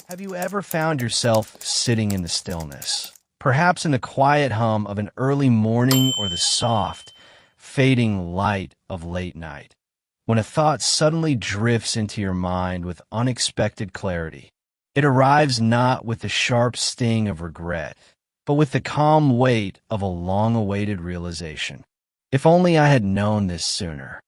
Have you ever found yourself sitting in the stillness, perhaps in the quiet hum of an early morning or the soft, fading light of late night, when a thought suddenly drifts into your mind with unexpected clarity? It arrives not with the sharp sting of regret, but with the calm weight of a long-awaited realization. If only I had known this sooner.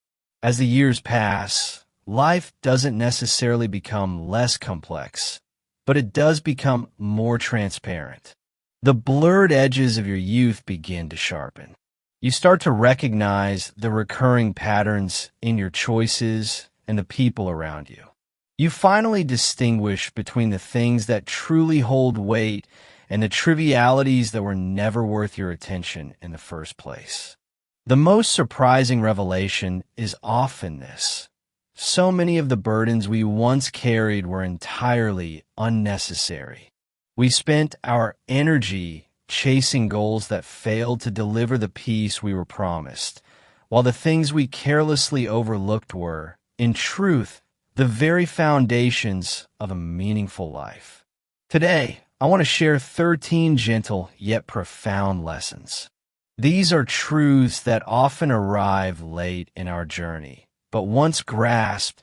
As the years pass, life doesn't necessarily become less complex, but it does become more transparent. The blurred edges of your youth begin to sharpen. You start to recognize the recurring patterns in your choices and the people around you. You finally distinguish between the things that truly hold weight and the trivialities that were never worth your attention in the first place. The most surprising revelation is often this. So many of the burdens we once carried were entirely unnecessary. We spent our energy chasing goals that failed to deliver the peace we were promised, while the things we carelessly overlooked were, in truth, the very foundations of a meaningful life. Today, I want to share 13 gentle yet profound lessons. These are truths that often arrive late in our journey, but once grasped,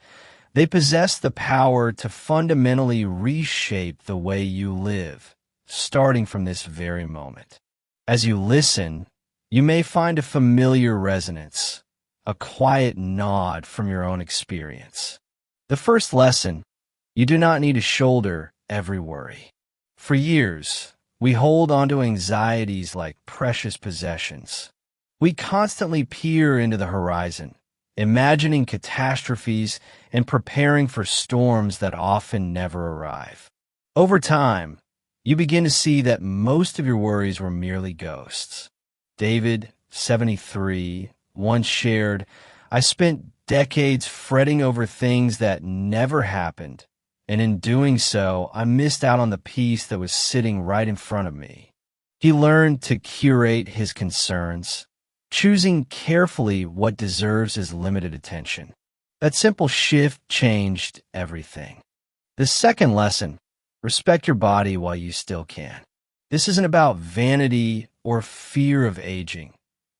they possess the power to fundamentally reshape the way you live, starting from this very moment. As you listen, you may find a familiar resonance, a quiet nod from your own experience. The first lesson: you do not need to shoulder every worry. For years, we hold onto anxieties like precious possessions. We constantly peer into the horizon, imagining catastrophes and preparing for storms that often never arrive. Over time, you begin to see that most of your worries were merely ghosts. David, 73, once shared, "I spent decades fretting over things that never happened, and in doing so, I missed out on the peace that was sitting right in front of me." He learned to curate his concerns, choosing carefully what deserves his limited attention. That simple shift changed everything. The second lesson: respect your body while you still can. This isn't about vanity or fear of aging.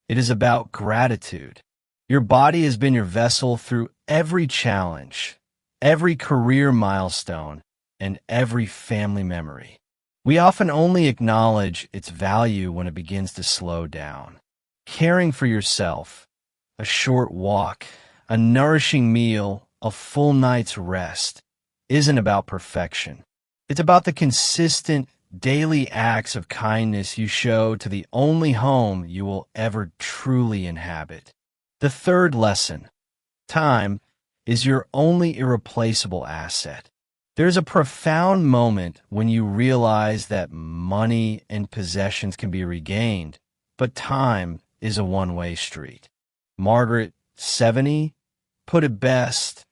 It is about gratitude. Your body has been your vessel through every challenge, every career milestone, and every family memory. We often only acknowledge its value when it begins to slow down. Caring for yourself, a short walk, a nourishing meal, a full night's rest, isn't about perfection. It's about the consistent, daily acts of kindness you show to the only home you will ever truly inhabit. The third lesson: time is your only irreplaceable asset. There's a profound moment when you realize that money and possessions can be regained, but time is a one-way street. Margaret, 70, put it best: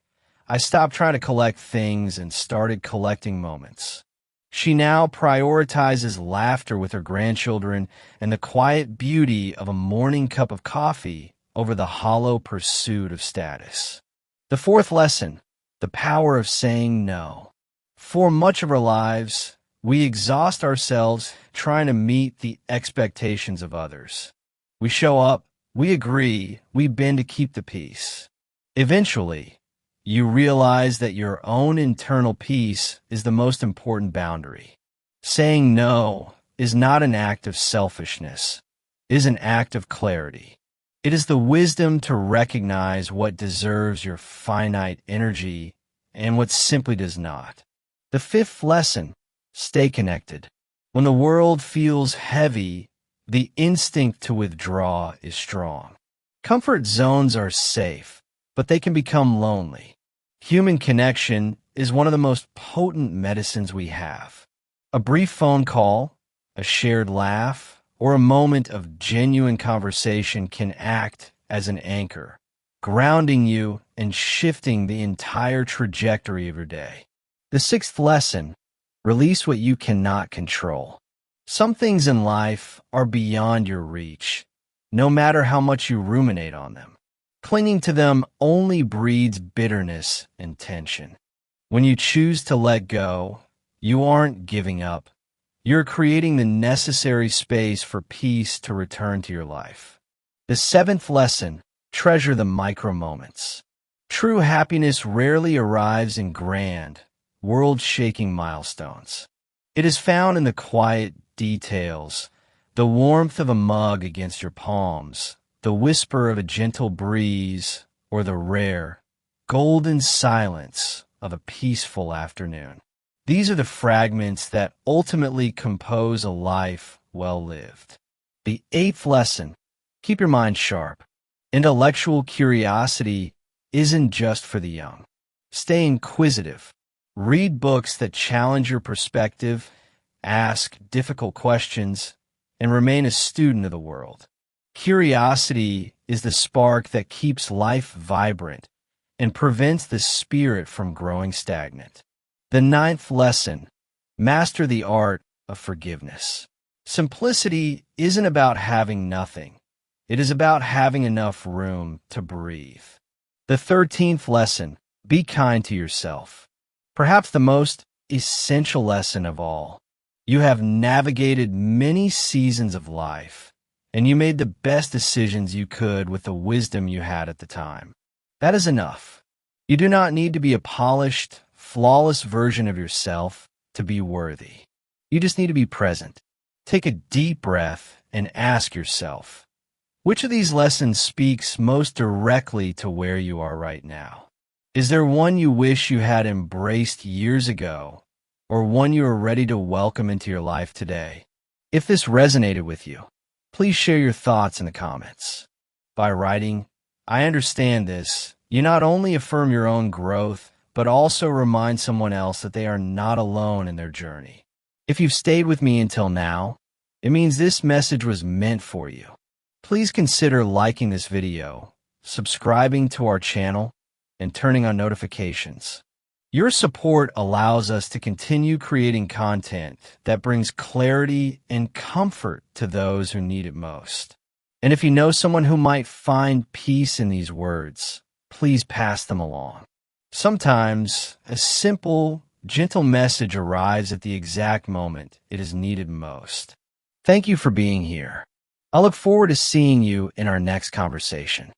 "I stopped trying to collect things and started collecting moments." She now prioritizes laughter with her grandchildren and the quiet beauty of a morning cup of coffee over the hollow pursuit of status. The fourth lesson: the power of saying no. For much of our lives, we exhaust ourselves trying to meet the expectations of others. We show up, we agree, we bend to keep the peace. Eventually, you realize that your own internal peace is the most important boundary. Saying no is not an act of selfishness, it is an act of clarity. It is the wisdom to recognize what deserves your finite energy and what simply does not. The fifth lesson: stay connected. When the world feels heavy, the instinct to withdraw is strong. Comfort zones are safe, but they can become lonely. Human connection is one of the most potent medicines we have. A brief phone call, a shared laugh, or a moment of genuine conversation can act as an anchor, grounding you and shifting the entire trajectory of your day. The sixth lesson: release what you cannot control. Some things in life are beyond your reach, no matter how much you ruminate on them. Clinging to them only breeds bitterness and tension. When you choose to let go, You aren't giving up. You're creating the necessary space for peace to return to your life. The seventh lesson, treasure the micro moments. True happiness rarely arrives in grand, world-shaking milestones. It is found in the quiet details, the warmth of a mug against your palms, the whisper of a gentle breeze, or the rare, golden silence of a peaceful afternoon. These are the fragments that ultimately compose a life well lived. The eighth lesson, keep your mind sharp. Intellectual curiosity isn't just for the young. Stay inquisitive. Read books that challenge your perspective, ask difficult questions, and remain a student of the world. Curiosity is the spark that keeps life vibrant and prevents the spirit from growing stagnant. The ninth lesson, master the art of forgiveness. Simplicity isn't about having nothing. It is about having enough room to breathe. The 13th lesson, be kind to yourself. Perhaps the most essential lesson of all. You have navigated many seasons of life, and you made the best decisions you could with the wisdom you had at the time. That is enough. You do not need to be a polished, flawless version of yourself to be worthy. You just need to be present. Take a deep breath and ask yourself, which of these lessons speaks most directly to where you are right now? Is there one you wish you had embraced years ago, or one you are ready to welcome into your life today? If this resonated with you, please share your thoughts in the comments. By writing, "I understand this," you not only affirm your own growth, but also remind someone else that they are not alone in their journey. If you've stayed with me until now, it means this message was meant for you. Please consider liking this video, subscribing to our channel, and turning on notifications. Your support allows us to continue creating content that brings clarity and comfort to those who need it most. And if you know someone who might find peace in these words, please pass them along. Sometimes a simple, gentle message arrives at the exact moment it is needed most. Thank you for being here. I look forward to seeing you in our next conversation.